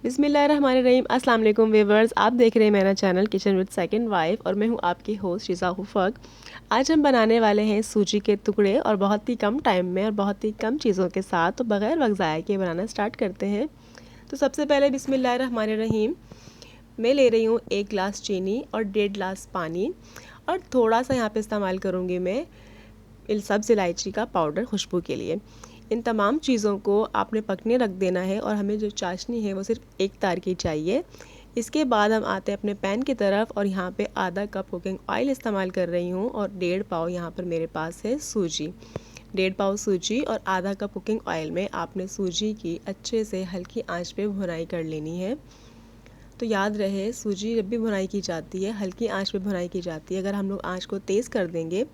बिस्मिल्लाहिर्रहमानिर्रहीम। अस्सलाम वालेकुम व्यूअर्स, आप देख रहे हैं मेरा channel kitchen with second wife और मैं हूं आपकी होस्ट रिज़ा हुफ़क। आज हम बनाने वाले हैं सूजी के टुकड़े और बहुत ही कम टाइम में और बहुत ही कम चीज़ों के साथ, तो बग़ैर वक्त ज़ाया के बनाना स्टार्ट करते हैं। तो सबसे पहले बिस्मिल्लाहिर्रहमानिर्रहीम, मैं ले रही हूँ 1 गिलास चीनी और 1.5 गिलास पानी और थोड़ा सा यहाँ पर इस्तेमाल करूँगी मैं सब्ज़ इलायची का पाउडर खुशबू के लिए। इन तमाम चीज़ों को आपने पकने रख देना है और हमें जो चाशनी है वो सिर्फ 1 तार की चाहिए। इसके बाद हम आते हैं अपने पैन की तरफ और यहाँ पे आधा कप कुकिंग ऑयल इस्तेमाल कर रही हूँ और 1.5 पाव यहाँ पर मेरे पास है सूजी। 1.5 पाव सूजी और आधा कप कुकिंग ऑयल में आपने सूजी की अच्छे से हल्की आंच पे भुनाई कर लेनी है। तो याद रहे, सूजी जब भी भुनाई की जाती है हल्की आंच पे भुनाई की जाती है। अगर हम लोग आंच को तेज़ कर देंगे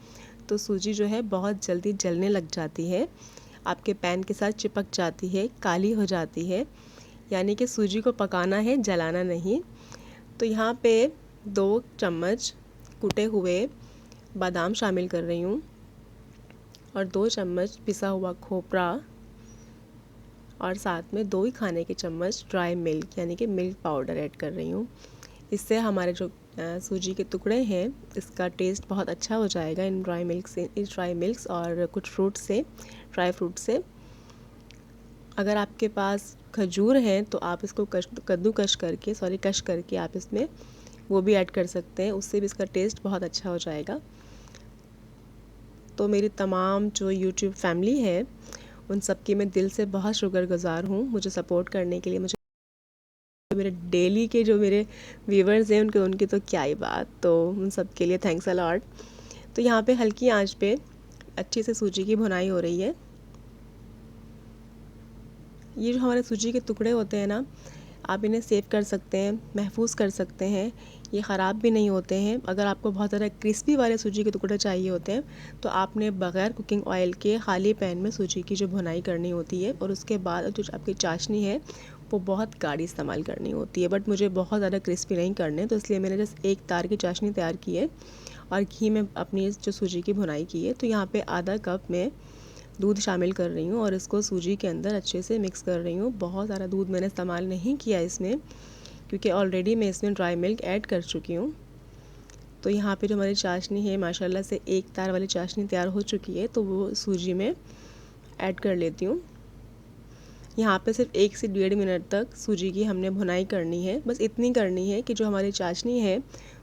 तो सूजी जो है बहुत जल्दी जलने लग जाती है, आपके पैन के साथ चिपक जाती है, काली हो जाती है। यानी कि सूजी को पकाना है, जलाना नहीं। तो यहाँ पे 2 चम्मच कुटे हुए बादाम शामिल कर रही हूँ और 2 चम्मच पिसा हुआ खोपरा और साथ में 2 ही खाने के चम्मच ड्राई मिल्क यानी कि मिल्क पाउडर ऐड कर रही हूँ। इससे हमारे जो सूजी के टुकड़े हैं इसका टेस्ट बहुत अच्छा हो जाएगा इन ड्राई मिल्क्स और कुछ फ्रूट से, ड्राई फ्रूट से। अगर आपके पास खजूर है तो आप इसको कश करके आप इसमें वो भी ऐड कर सकते हैं, उससे भी इसका टेस्ट बहुत अच्छा हो जाएगा। तो मेरी तमाम जो यूट्यूब फैमिली है उन सब की मैं दिल से बहुत शुक्रगुज़ार हूँ मुझे सपोर्ट करने के लिए। मुझे मेरे डेली के जो मेरे व्यूवर्स हैं उनकी तो क्या ही बात, तो उन सब के लिए थैंक्स अ लॉट। तो यहाँ पे हल्की आंच पे अच्छे से सूजी की भुनाई हो रही है। ये जो हमारे सूजी के टुकड़े होते हैं ना, आप इन्हें सेव कर सकते हैं, महफूज कर सकते हैं, ये ख़राब भी नहीं होते हैं। अगर आपको बहुत ज़्यादा क्रिस्पी वाले सूजी के टुकड़े चाहिए होते हैं तो आपने बग़ैर कुकिंग ऑयल के खाली पैन में सूजी की जो भुनाई करनी होती है और उसके बाद जो आपकी चाशनी है वो बहुत गाढ़ी इस्तेमाल करनी होती है। बट मुझे बहुत ज़्यादा क्रिस्पी नहीं करने, तो इसलिए मैंने जस्ट 1 तार की चाशनी तैयार की है और घी में अपनी जो सूजी की भुनाई की है। तो यहाँ पे आधा कप में दूध शामिल कर रही हूँ और इसको सूजी के अंदर अच्छे से मिक्स कर रही हूँ। बहुत सारा दूध मैंने इस्तेमाल नहीं किया इसमें क्योंकि ऑलरेडी मैं इसमें ड्राई मिल्क ऐड कर चुकी हूँ। तो यहाँ पे जो हमारी चाशनी है माशाल्लाह से 1 तार वाली चाशनी तैयार हो चुकी है, तो वो सूजी में ऐड कर लेती हूँ। यहाँ पे सिर्फ 1 से 1.5 मिनट तक सूजी की हमने भुनाई करनी है। बस इतनी करनी है कि जो हमारी चाशनी है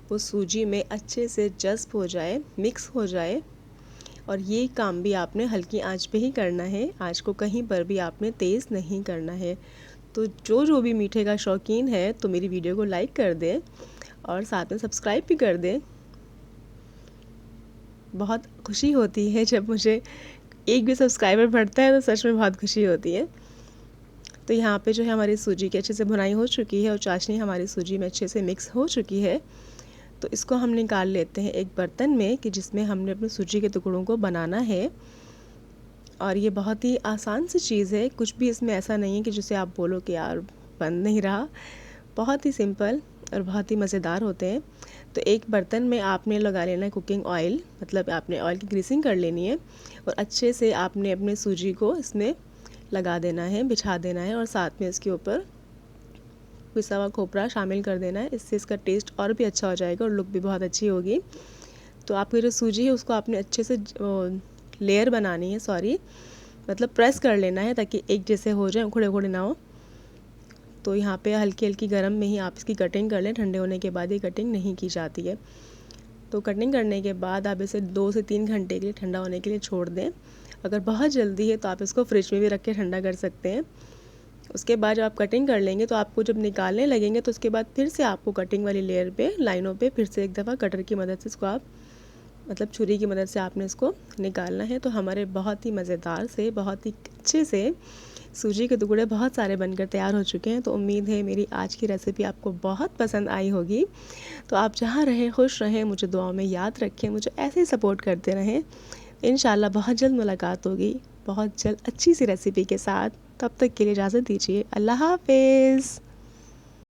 वो सूजी में अच्छे से जज़्ब हो जाए, मिक्स हो जाए। और ये काम भी आपने हल्की आंच पे ही करना है, आंच को कहीं पर भी आपने तेज़ नहीं करना है। तो जो भी मीठे का शौकीन है तो मेरी वीडियो को लाइक कर दें और साथ में सब्सक्राइब भी कर दें। बहुत खुशी होती है जब मुझे एक भी सब्सक्राइबर बढ़ता है, तो सच में बहुत खुशी होती है। तो यहाँ पे जो है हमारी सूजी की अच्छे से भुनाई हो चुकी है और चाशनी हमारी सूजी में अच्छे से मिक्स हो चुकी है। तो इसको हम निकाल लेते हैं एक बर्तन में कि जिसमें हमने अपने सूजी के टुकड़ों को बनाना है। और ये बहुत ही आसान सी चीज़ है, कुछ भी इसमें ऐसा नहीं है कि जिसे आप बोलो कि यार बन नहीं रहा। बहुत ही सिंपल और बहुत ही मज़ेदार होते हैं। तो एक बर्तन में आपने लगा लेना है कुकिंग ऑयल, मतलब आपने ऑयल की ग्रीसिंग कर लेनी है और अच्छे से आपने अपने सूजी को इसमें लगा देना है, बिछा देना है और साथ में इसके ऊपर पिसा हुआ खोपरा शामिल कर देना है। इससे इसका टेस्ट और भी अच्छा हो जाएगा और लुक भी बहुत अच्छी होगी। तो आपकी जो सूजी है उसको आपने अच्छे से लेयर बनानी है, मतलब प्रेस कर लेना है ताकि एक जैसे हो जाए, उखड़े उखड़े ना हो। तो यहाँ पे हल्की हल्की गर्म में ही आप इसकी कटिंग कर लें, ठंडे होने के बाद ये कटिंग नहीं की जाती है। तो कटिंग करने के बाद आप इसे 2 से 3 घंटे के लिए ठंडा होने के लिए छोड़ दें। अगर बहुत जल्दी है तो आप इसको फ्रिज में भी रख के ठंडा कर सकते हैं। उसके बाद जब आप कटिंग कर लेंगे तो आपको जब निकालने लगेंगे तो उसके बाद फिर से आपको कटिंग वाली लेयर पे, लाइनों पे फिर से एक दफ़ा कटर की मदद से इसको आप, मतलब छुरी की मदद से आपने इसको निकालना है। तो हमारे बहुत ही मज़ेदार से, बहुत ही अच्छे से सूजी के टुकड़े बहुत सारे बनकर तैयार हो चुके हैं। तो उम्मीद है मेरी आज की रेसिपी आपको बहुत पसंद आई होगी। तो आप जहाँ रहें खुश रहें, मुझे दुआओं में याद रखें, मुझे ऐसे ही सपोर्ट करते रहें। इंशाल्लाह बहुत जल्द मुलाकात होगी, बहुत जल्द अच्छी सी रेसिपी के साथ। तब तक के लिए इजाज़त दीजिए। अल्लाह हाफ़िज़।